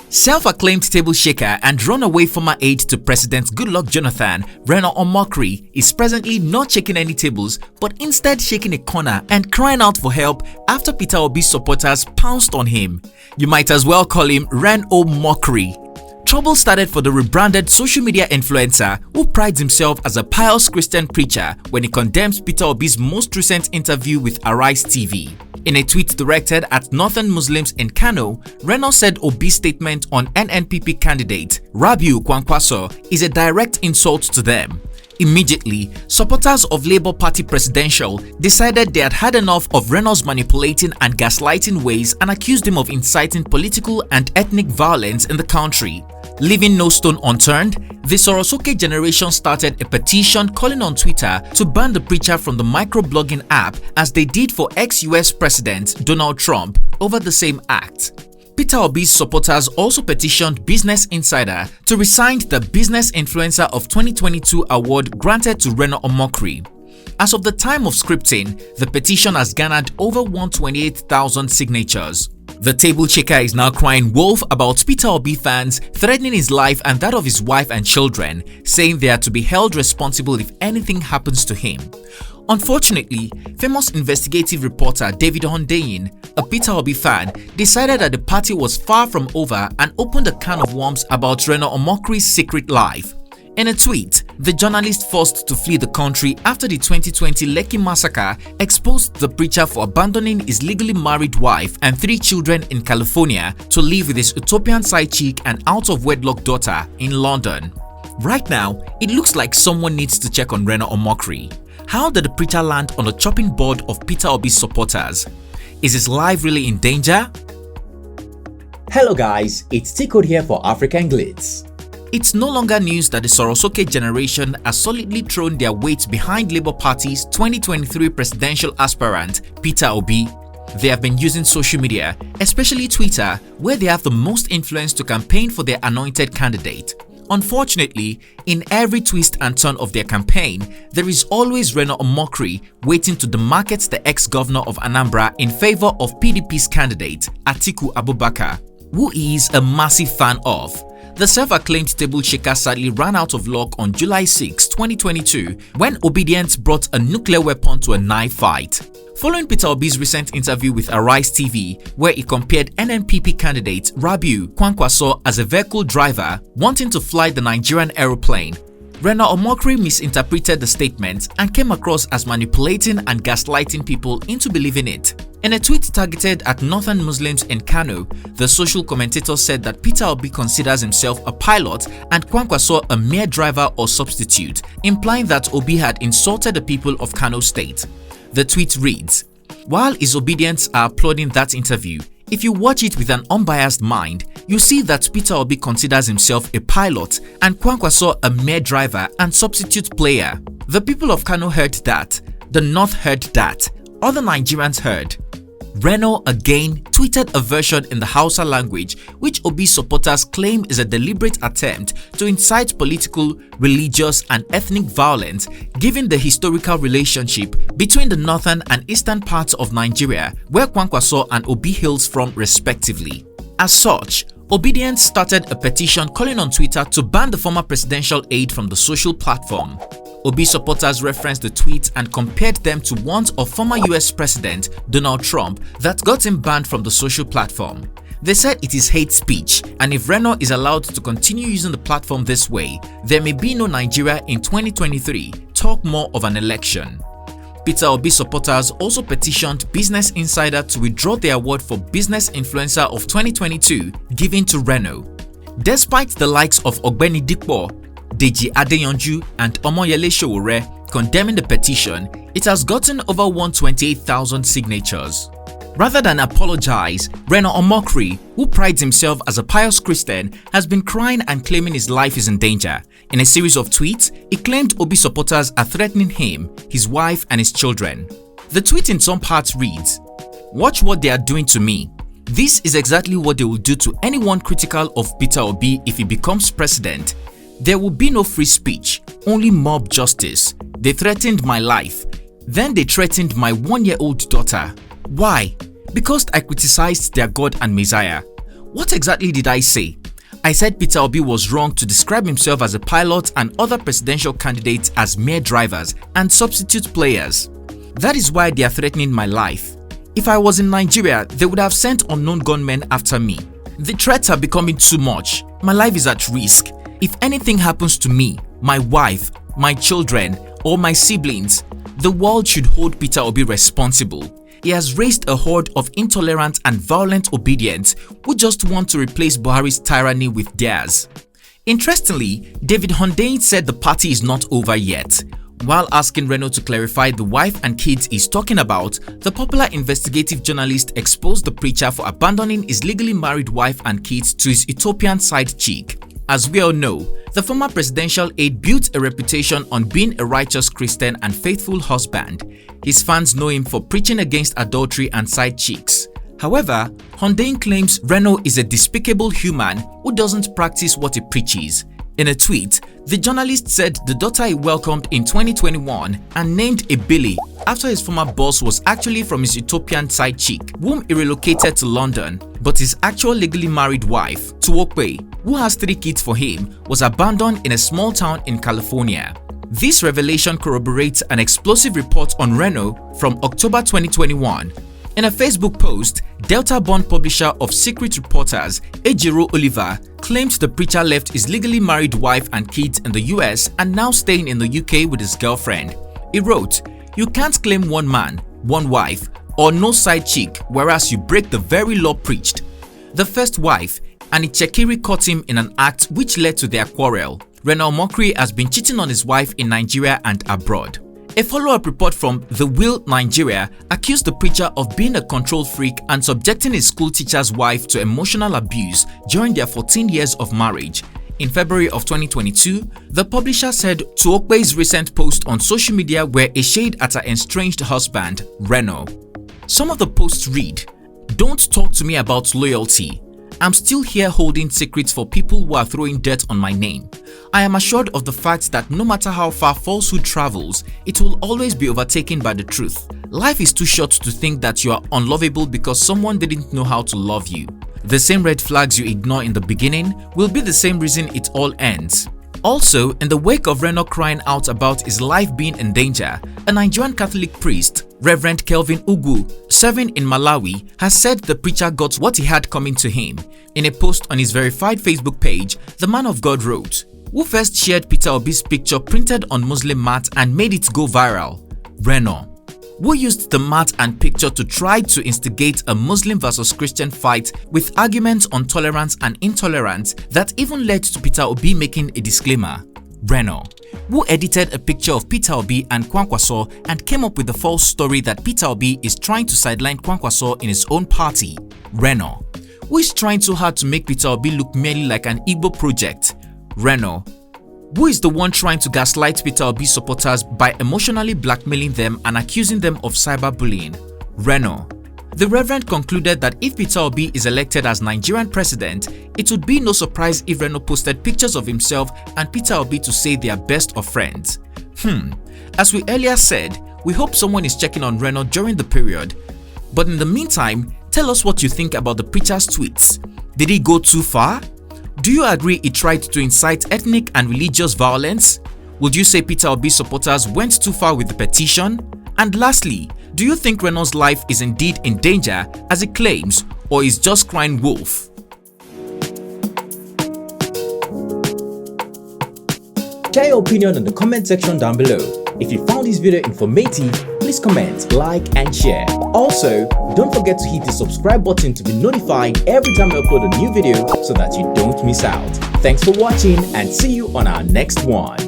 Self-acclaimed table shaker and runaway former aide to President Goodluck Jonathan, Reno Omokri, is presently not shaking any tables but instead shaking a corner and crying out for help after Peter Obi's supporters pounced on him. You might as well call him Ren-O-Mockery. Trouble started for the rebranded social media influencer who prides himself as a pious Christian preacher when he condemns Peter Obi's most recent interview with CRIES TV. In a tweet directed at Northern Muslims in Kano, Reno said Obi's statement on NNPP candidate Rabiu Kwankwaso is a direct insult to them. Immediately, supporters of Labour Party presidential decided they had had enough of Reno's manipulating and gaslighting ways and accused him of inciting political and ethnic violence in the country. Leaving no stone unturned, the Sorosoke generation started a petition calling on Twitter to ban the preacher from the microblogging app as they did for ex-US President Donald Trump over the same act. Peter Obi's supporters also petitioned Business Insider to resign the Business Influencer of 2022 award granted to Reno Omokri. As of the time of scripting, the petition has garnered over 128,000 signatures. The table shaker is now crying wolf about Peter Obi fans threatening his life and that of his wife and children, saying they are to be held responsible if anything happens to him. Unfortunately, famous investigative reporter David Hundeyin, a Peter Obi fan, decided that the party was far from over and opened a can of worms about Reno Omokri's secret life. In a tweet, the journalist forced to flee the country after the 2020 Lekki massacre exposed the preacher for abandoning his legally married wife and 3 children in California to live with his Ethiopian side chick and out-of-wedlock daughter in London. Right now, it looks like someone needs to check on Reno Omokri. How did the preacher land on the chopping board of Peter Obi's supporters? Is his life really in danger? Hello guys, it's T-Code here for African Glitz. It's no longer news that the Sorosoke generation has solidly thrown their weight behind Labour Party's 2023 presidential aspirant, Peter Obi. They have been using social media, especially Twitter, where they have the most influence to campaign for their anointed candidate. Unfortunately, in every twist and turn of their campaign, there is always Reno Omokri waiting to demarket the ex-governor of Anambra in favor of PDP's candidate, Atiku Abubakar, who he is a massive fan of. The self-acclaimed table shaker sadly ran out of luck on July 6, 2022 when Obedience brought a nuclear weapon to a knife fight. Following Peter Obi's recent interview with CRIES TV, where he compared NNPP candidate Rabiu Kwankwaso as a vehicle driver wanting to fly the Nigerian aeroplane, Reno Omokri misinterpreted the statement and came across as manipulating and gaslighting people into believing it. In a tweet targeted at Northern Muslims in Kano, the social commentator said that Peter Obi considers himself a pilot and Kwankwaso a mere driver or substitute, implying that Obi had insulted the people of Kano State. The tweet reads, "While his obedience are applauding that interview, if you watch it with an unbiased mind, you see that Peter Obi considers himself a pilot and Kwankwaso a mere driver and substitute player. The people of Kano heard that, the North heard that, other Nigerians heard." Reno again tweeted a version in the Hausa language which Obi's supporters claim is a deliberate attempt to incite political, religious and ethnic violence given the historical relationship between the northern and eastern parts of Nigeria where Kwankwaso and Obi hails from respectively. As such, Obedience started a petition calling on Twitter to ban the former presidential aide from the social platform. Obi supporters referenced the tweet and compared them to ones of former US President Donald Trump that got him banned from the social platform. They said it is hate speech, and if Reno is allowed to continue using the platform this way, there may be no Nigeria in 2023, talk more of an election. Peter Obi supporters also petitioned Business Insider to withdraw their award for Business Influencer of 2022 given to Reno. Despite the likes of Ogbeni Dikpo, Deji Adeyanju and Omoyele Sowore condemning the petition, it has gotten over 128,000 signatures. Rather than apologize, Reno Omokri, who prides himself as a pious Christian, has been crying and claiming his life is in danger. In a series of tweets, he claimed Obi supporters are threatening him, his wife and his children. The tweet in some parts reads, "Watch what they are doing to me. This is exactly what they will do to anyone critical of Peter Obi if he becomes president. There will be no free speech, only mob justice. They threatened my life. Then they threatened my 1-year-old daughter. Why? Because I criticized their God and Messiah. What exactly did I say? I said Peter Obi was wrong to describe himself as a pilot and other presidential candidates as mere drivers and substitute players. That is why they are threatening my life. If I was in Nigeria, they would have sent unknown gunmen after me. The threats are becoming too much. My life is at risk. If anything happens to me, my wife, my children, or my siblings, the world should hold Peter Obi responsible. He has raised a horde of intolerant and violent obedience who just want to replace Buhari's tyranny with theirs. Interestingly, David Hundeyin said the party is not over yet. While asking Reno to clarify the wife and kids he's talking about, the popular investigative journalist exposed the preacher for abandoning his legally married wife and kids to his Ethiopian side chic. As we all know, the former presidential aide built a reputation on being a righteous Christian and faithful husband. His fans know him for preaching against adultery and side chicks. However, Hundeyin claims Reno is a despicable human who doesn't practice what he preaches. In a tweet, the journalist said the daughter he welcomed in 2021 and named a Billy after his former boss was actually from his Ethiopian side chick, whom he relocated to London, but his actual legally married wife, Tuokwe, who has 3 kids for him, was abandoned in a small town in California. This revelation corroborates an explosive report on Reno from October 2021. In a Facebook post, Delta-born publisher of Secret Reporters, Ejiro Oliver, claimed the preacher left his legally married wife and kids in the US and now staying in the UK with his girlfriend. He wrote, "You can't claim one man, one wife, or no side chick whereas you break the very law preached." The first wife, Anichekiri, caught him in an act which led to their quarrel. Ren-O-Mockery has been cheating on his wife in Nigeria and abroad. A follow-up report from The Will Nigeria accused the preacher of being a control freak and subjecting his school teacher's wife to emotional abuse during their 14 years of marriage. In February of 2022, the publisher said Tuokwe's recent posts on social media were a shade at her estranged husband, Reno. Some of the posts read, "Don't talk to me about loyalty. I'm still here holding secrets for people who are throwing dirt on my name. I am assured of the fact that no matter how far falsehood travels, it will always be overtaken by the truth. Life is too short to think that you are unlovable because someone didn't know how to love you. The same red flags you ignore in the beginning will be the same reason it all ends." Also, in the wake of Reno crying out about his life being in danger, a Nigerian Catholic priest, Reverend Kelvin Ugu, serving in Malawi, has said the preacher got what he had coming to him. In a post on his verified Facebook page, the man of God wrote, "Who first shared Peter Obi's picture printed on Muslim mat and made it go viral? Reno. Who used the mat and picture to try to instigate a Muslim versus Christian fight with arguments on tolerance and intolerance that even led to Peter Obi making a disclaimer? Reno. Who edited a picture of Peter Obi and Kwankwaso and came up with the false story that Peter Obi is trying to sideline Kwankwaso in his own party? Reno. Who is trying too hard to make Peter Obi look merely like an Igbo project? Reno. Who is the one trying to gaslight Peter Obi supporters by emotionally blackmailing them and accusing them of cyberbullying? Reno. The Reverend concluded that if Peter Obi is elected as Nigerian president, it would be no surprise if Reno posted pictures of himself and Peter Obi to say they are best of friends. As we earlier said, we hope someone is checking on Reno during the period. But in the meantime, tell us what you think about the preacher's tweets. Did he go too far? Do you agree he tried to incite ethnic and religious violence? Would you say Peter Obi supporters went too far with the petition? And lastly, do you think Reno's life is indeed in danger as he claims, or is just crying wolf? Share your opinion in the comment section down below. If you found this video informative, please comment, like and share. Also, don't forget to hit the subscribe button to be notified every time I upload a new video so that you don't miss out. Thanks for watching and see you on our next one.